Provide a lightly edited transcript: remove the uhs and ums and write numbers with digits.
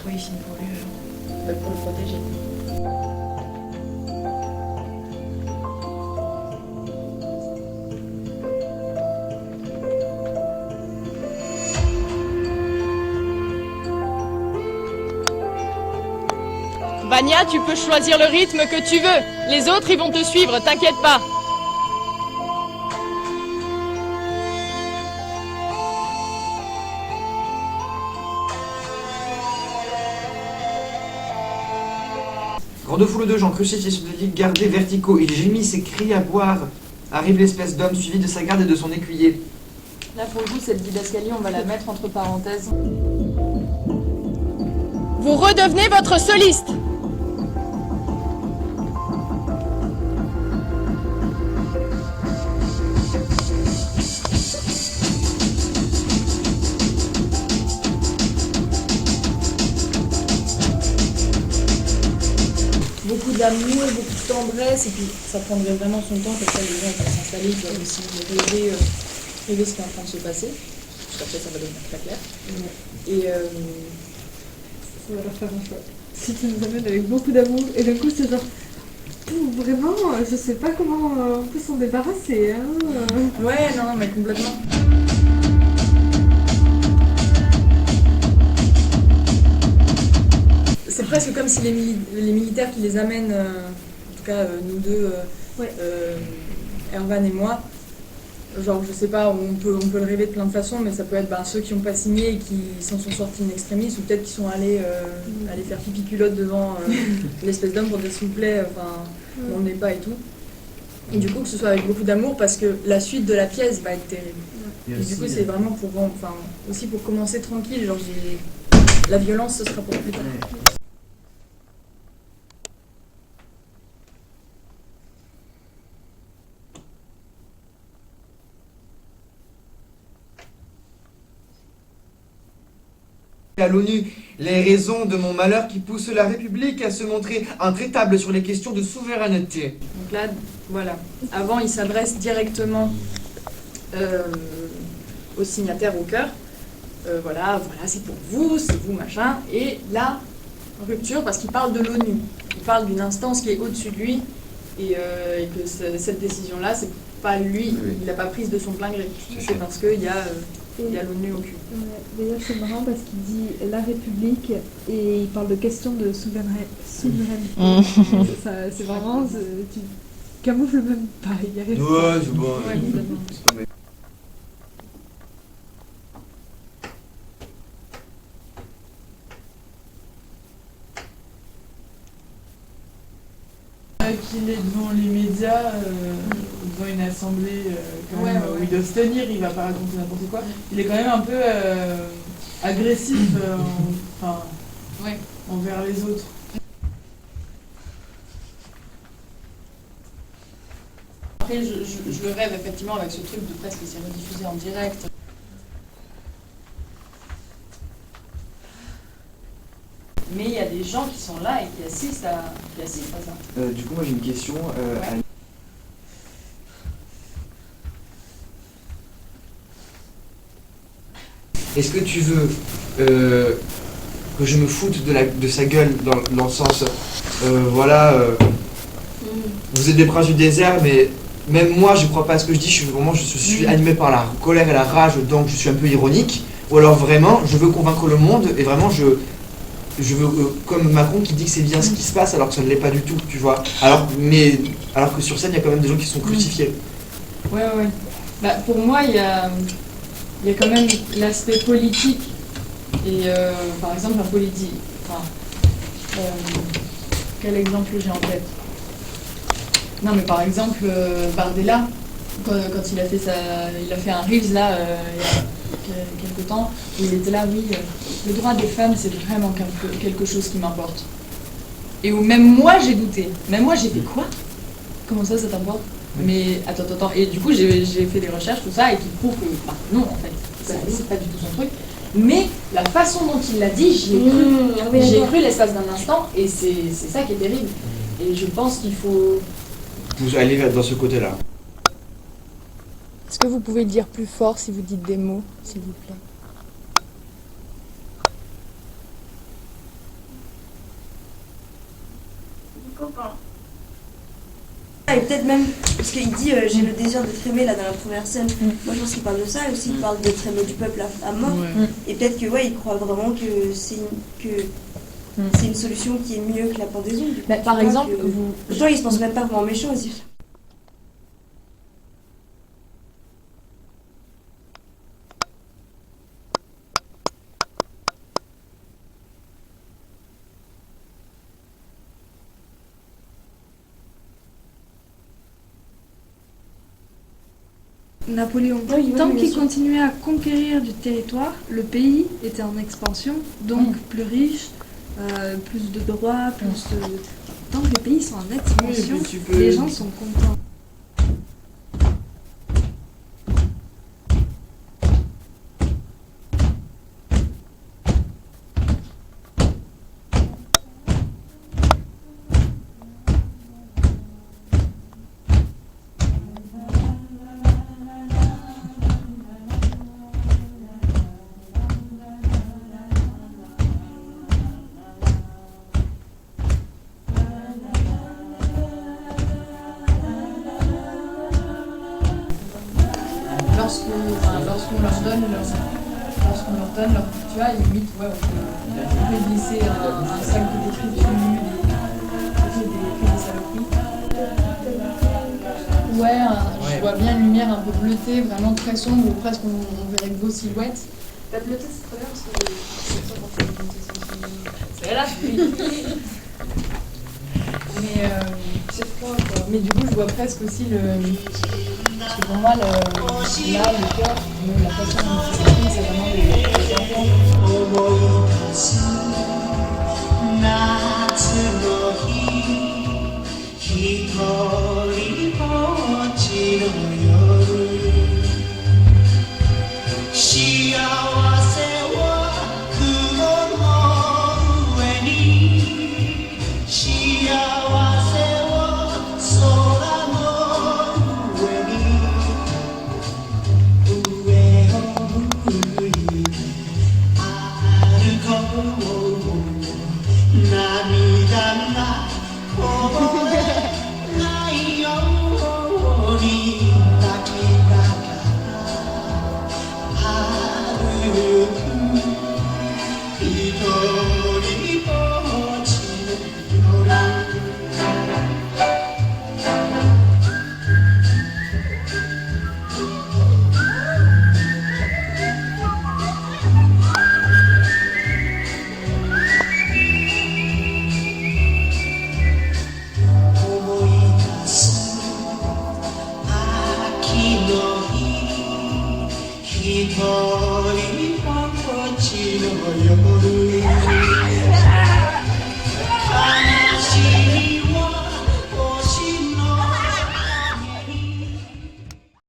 pourquoi il signe pour lui alors? Bah, pour le protéger. Vania, tu peux choisir le rythme que tu veux. Les autres, ils vont te suivre, t'inquiète pas. Grande foule de gens crucifiés sur des lits gardés verticaux. Il gémit, s'écrie à boire. Arrive l'espèce d'homme suivi de sa garde et de son écuyer. Là, pour le coup, cette didascalie, on va la mettre entre parenthèses. Vous redevenez votre soliste. Beaucoup d'amour, beaucoup de tendresse, et puis ça prendrait vraiment son temps, comme ça les gens vont s'installer, ils peuvent aussi rêver ce qui est en train de se passer. Parce qu'après, ça va devenir très clair. Et Ça va leur faire un choix. Si tu nous amènes avec beaucoup d'amour, et du coup c'est genre, vraiment, je sais pas comment on peut s'en débarrasser. Hein. ouais, non, mais complètement. C'est presque comme si les militaires qui les amènent, en tout cas nous deux, Ouais. Erwan et moi, genre je sais pas, on peut le rêver de plein de façons, mais ça peut être ceux qui n'ont pas signé et qui s'en sont sortis in extremis, ou peut-être qui sont allés faire pipi culotte devant l'espèce d'homme pour dire s'il vous plaît, on n'est pas et tout. Et du coup que ce soit avec beaucoup d'amour parce que la suite de la pièce va être terrible. Et du coup c'est vraiment aussi pour commencer tranquille, genre la violence ce sera pour plus tard. À l'ONU, les raisons de mon malheur qui poussent la République à se montrer intraitable sur les questions de souveraineté. Donc là, voilà. Avant, il s'adresse directement aux signataires au cœur. Voilà, c'est pour vous, c'est vous, machin. Et là, rupture, parce qu'il parle de l'ONU. Il parle d'une instance qui est au-dessus de lui et que cette décision-là, c'est pas lui, il l'a pas prise de son plein gré. C'est parce qu'il y a l'ONU au cul. Ouais, d'ailleurs c'est marrant parce qu'il dit la République et il parle de questions de souveraineté. C'est vraiment, tu camoufles même pas, il y a rien. Ouais, c'est bon. Ouais, complètement. C'est pas mal. Qu'il est devant les médias, devant une assemblée quand même, où ils doivent se tenir, il va pas raconter n'importe quoi. Il est quand même un peu agressif envers les autres. Après, je le rêve effectivement avec ce truc de presque qui s'est rediffusé en direct. Mais il y a des gens qui sont là et qui assistent à ça. Du coup, moi j'ai une question. Est-ce que tu veux que je me foute de sa gueule dans le sens, vous êtes des princes du désert, mais même moi je crois pas à ce que je dis, je suis animé par la colère et la rage, donc je suis un peu ironique, ou alors vraiment je veux convaincre le monde et vraiment je veux, comme Macron qui dit que c'est bien ce qui se passe alors que ça ne l'est pas du tout, tu vois. Alors que sur scène il y a quand même des gens qui sont crucifiés. Ouais. Bah, pour moi, il y a quand même l'aspect politique et par exemple la politique. Quel exemple j'ai en tête? Non, mais par exemple Bardella, quand il a fait un Reels là il y a quelque temps, où il était là, oui, le droit des femmes c'est vraiment quelque chose qui m'importe. Et où même moi j'ai douté. Même moi j'ai fait quoi? Comment ça t'importe? Mais attends, et du coup j'ai fait des recherches, tout ça, et qui prouvent que non en fait, c'est pas du tout son truc. Mais la façon dont il l'a dit, j'y ai cru. J'y ai cru l'espace d'un instant, et c'est ça qui est terrible. Et je pense qu'il faut... Vous allez dans ce côté-là. Est-ce que vous pouvez le dire plus fort si vous dites des mots, s'il vous plaît? copain. Et peut-être même, parce qu'il dit j'ai le désir d'être aimé là dans la première scène. Moi je pense qu'il parle de ça aussi, il parle d'être aimé du peuple à mort. Et peut-être que il croit vraiment que c'est une solution qui est mieux que la pendaison. Bah, par exemple, Pourtant il se pense même pas vraiment méchant aussi. Napoléon, tant qu'il continuait à conquérir du territoire, le pays était en expansion, donc plus riche, plus de droits, plus de... Tant que les pays sont en expansion, les gens sont contents. Lorsqu'on leur donne leur tu vois, limite, on peut glisser un sac de détritus, des saloperies. Je vois bien une lumière un peu bleutée, vraiment très sombre, où presque on verrait que vos silhouettes. La bleuté, c'est très bien parce que c'est ça quand C'est là, c'est froid quoi. Mais du coup, je vois presque aussi parce que pour moi, le cœur, la façon dont c'est écrit, c'est vraiment les一人ぼっちの夜